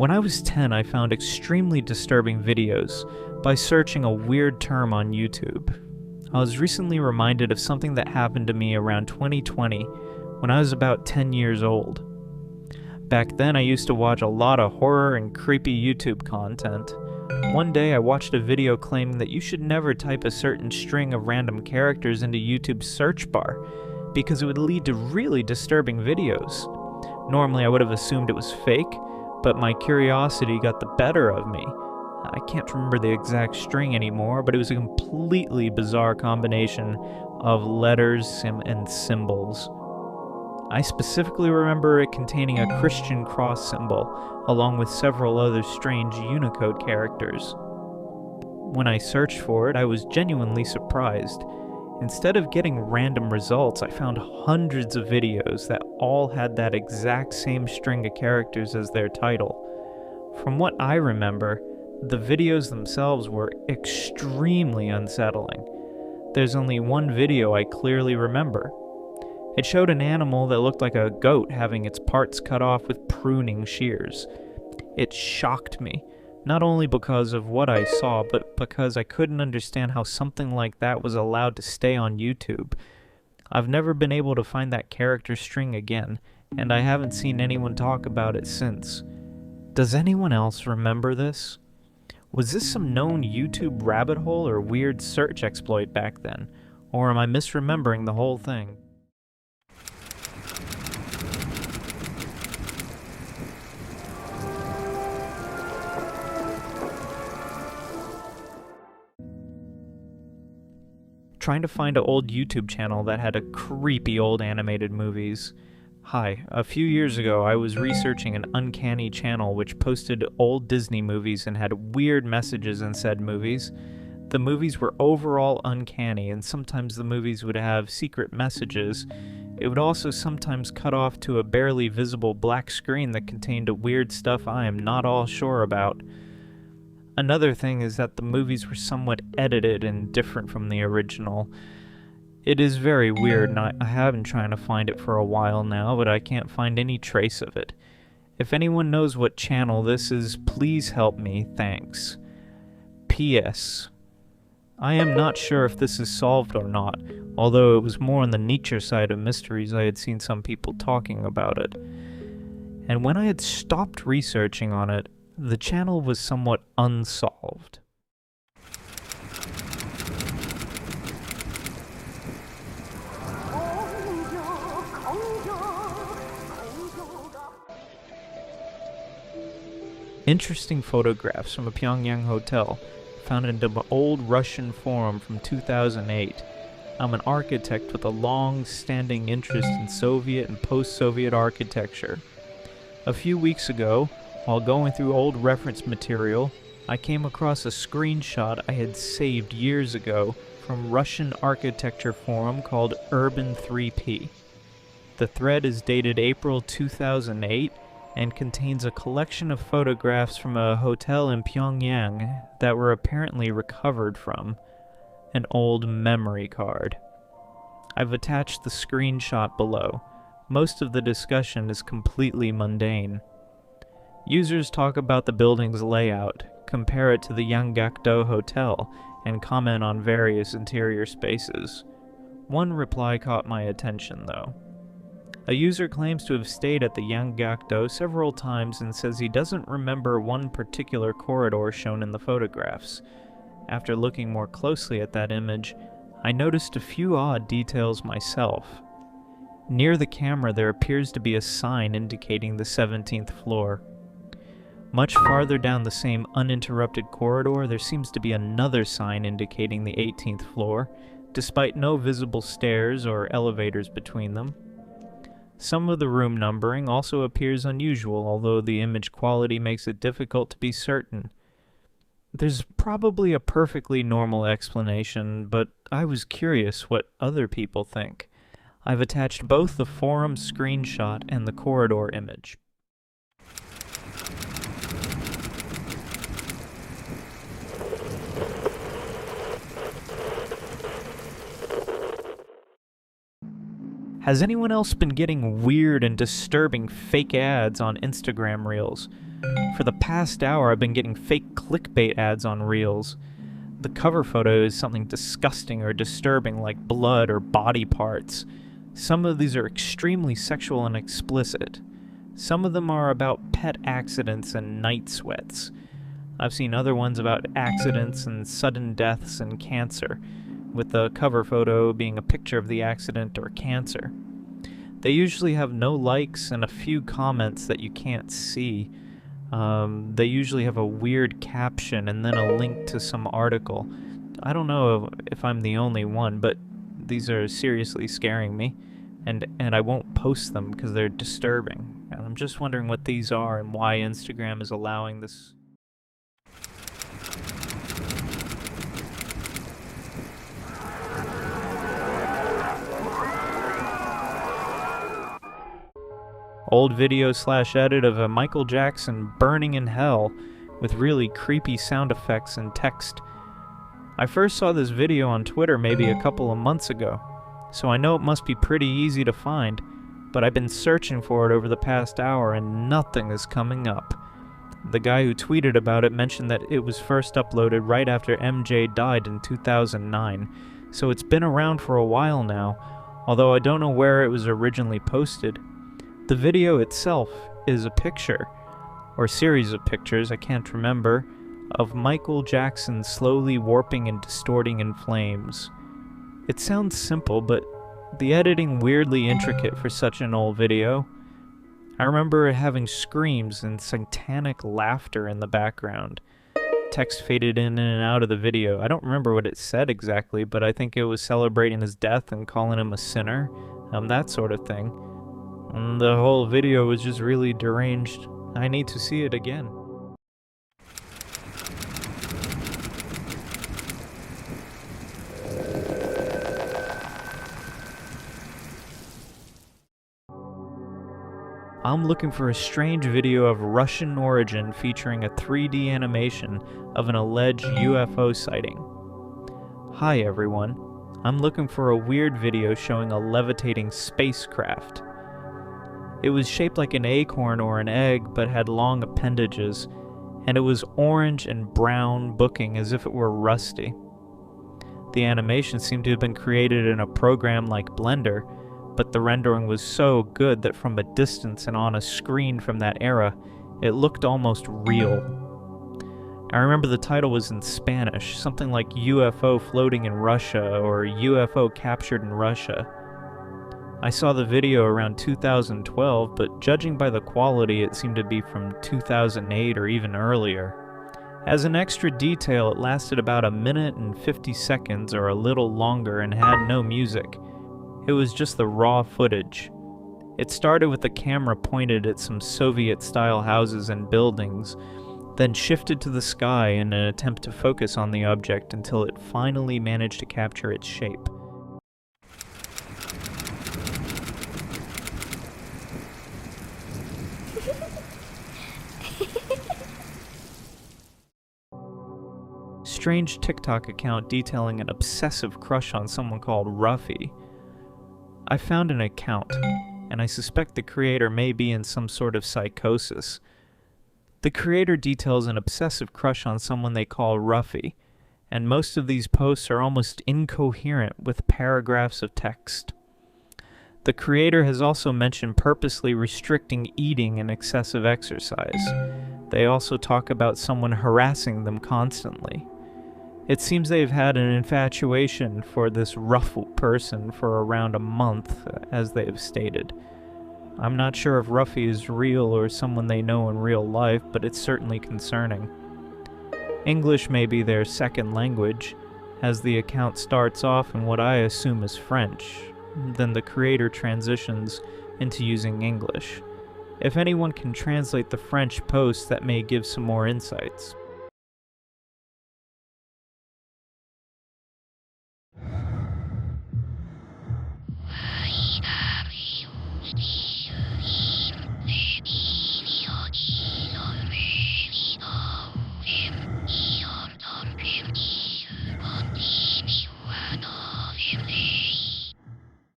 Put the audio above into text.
When I was 10, I found extremely disturbing videos by searching a weird term on YouTube. I was recently reminded of something that happened to me around 2020 when I was about 10 years old. Back then, I used to watch a lot of horror and creepy YouTube content. One day, I watched a video claiming that you should never type a certain string of random characters into YouTube's search bar because it would lead to really disturbing videos. Normally, I would have assumed it was fake, but my curiosity got the better of me. I can't remember the exact string anymore, but it was a completely bizarre combination of letters and symbols. I specifically remember it containing a Christian cross symbol, along with several other strange Unicode characters. When I searched for it, I was genuinely surprised. Instead of getting random results, I found hundreds of videos that all had that exact same string of characters as their title. From what I remember, the videos themselves were extremely unsettling. There's only one video I clearly remember. It showed an animal that looked like a goat having its parts cut off with pruning shears. It shocked me, not only because of what I saw, but because I couldn't understand how something like that was allowed to stay on YouTube. I've never been able to find that character string again, and I haven't seen anyone talk about it since. Does anyone else remember this? Was this some known YouTube rabbit hole or weird search exploit back then? Or am I misremembering the whole thing? Trying to find an old YouTube channel that had a creepy old animated movies. Hi, a few years ago I was researching an uncanny channel which posted old Disney movies and had weird messages in said movies. The movies were overall uncanny, and sometimes the movies would have secret messages. It would also sometimes cut off to a barely visible black screen that contained weird stuff I am not all sure about. Another thing is that the movies were somewhat edited and different from the original. It is very weird, and I have been trying to find it for a while now, but I can't find any trace of it. If anyone knows what channel this is, please help me, thanks. P.S. I am not sure if this is solved or not, although it was more on the niche side of mysteries I had seen some people talking about it. And when I had stopped researching on it, the channel was somewhat unsolved. Interesting photographs from a Pyongyang hotel found in an old Russian forum from 2008. I'm an architect with a long-standing interest in Soviet and post-Soviet architecture. A few weeks ago, while going through old reference material, I came across a screenshot I had saved years ago from Russian architecture forum called Urban 3P. The thread is dated April 2008 and contains a collection of photographs from a hotel in Pyongyang that were apparently recovered from an old memory card. I've attached the screenshot below. Most of the discussion is completely mundane. Users talk about the building's layout, compare it to the Yanggakdo Hotel, and comment on various interior spaces. One reply caught my attention, though. A user claims to have stayed at the Yanggakdo several times and says he doesn't remember one particular corridor shown in the photographs. After looking more closely at that image, I noticed a few odd details myself. Near the camera there appears to be a sign indicating the 17th floor. Much farther down the same uninterrupted corridor, there seems to be another sign indicating the 18th floor, despite no visible stairs or elevators between them. Some of the room numbering also appears unusual, although the image quality makes it difficult to be certain. There's probably a perfectly normal explanation, but I was curious what other people think. I've attached both the forum screenshot and the corridor image. Has anyone else been getting weird and disturbing fake ads on Instagram Reels? For the past hour, I've been getting fake clickbait ads on Reels. The cover photo is something disgusting or disturbing, like blood or body parts. Some of these are extremely sexual and explicit. Some of them are about pet accidents and night sweats. I've seen other ones about accidents and sudden deaths and cancer, with the cover photo being a picture of the accident or cancer. They usually have no likes and a few comments that you can't see. They usually have a weird caption and then a link to some article. I don't know if I'm the only one, but these are seriously scaring me, and I won't post them because they're disturbing. And I'm just wondering what these are and why Instagram is allowing this. Old video/edit of a Michael Jackson burning in hell with really creepy sound effects and text. I first saw this video on Twitter maybe a couple of months ago, so I know it must be pretty easy to find, but I've been searching for it over the past hour and nothing is coming up. The guy who tweeted about it mentioned that it was first uploaded right after MJ died in 2009, so it's been around for a while now, although I don't know where it was originally posted. The video itself is a picture, or series of pictures, I can't remember, of Michael Jackson slowly warping and distorting in flames. It sounds simple, but the editing weirdly intricate for such an old video. I remember having screams and satanic laughter in the background. Text faded in and out of the video. I don't remember what it said exactly, but I think it was celebrating his death and calling him a sinner, that sort of thing. And the whole video was just really deranged. I need to see it again. I'm looking for a strange video of Russian origin featuring a 3D animation of an alleged UFO sighting. Hi everyone. I'm looking for a weird video showing a levitating spacecraft. It was shaped like an acorn or an egg, but had long appendages, and it was orange and brown booking as if it were rusty. The animation seemed to have been created in a program like Blender, but the rendering was so good that from a distance and on a screen from that era, it looked almost real. I remember the title was in Spanish, something like UFO floating in Russia or UFO captured in Russia. I saw the video around 2012, but judging by the quality, it seemed to be from 2008 or even earlier. As an extra detail, it lasted about a minute and 50 seconds or a little longer and had no music. It was just the raw footage. It started with the camera pointed at some Soviet-style houses and buildings, then shifted to the sky in an attempt to focus on the object until it finally managed to capture its shape. Strange TikTok account detailing an obsessive crush on someone called Ruffy. I found an account, and I suspect the creator may be in some sort of psychosis. The creator details an obsessive crush on someone they call Ruffy, and most of these posts are almost incoherent with paragraphs of text. The creator has also mentioned purposely restricting eating and excessive exercise. They also talk about someone harassing them constantly. It seems they've had an infatuation for this Ruffle person for around a month, as they have stated. I'm not sure if Ruffy is real or someone they know in real life, but it's certainly concerning. English may be their second language, as the account starts off in what I assume is French. Then the creator transitions into using English. If anyone can translate the French post, that may give some more insights.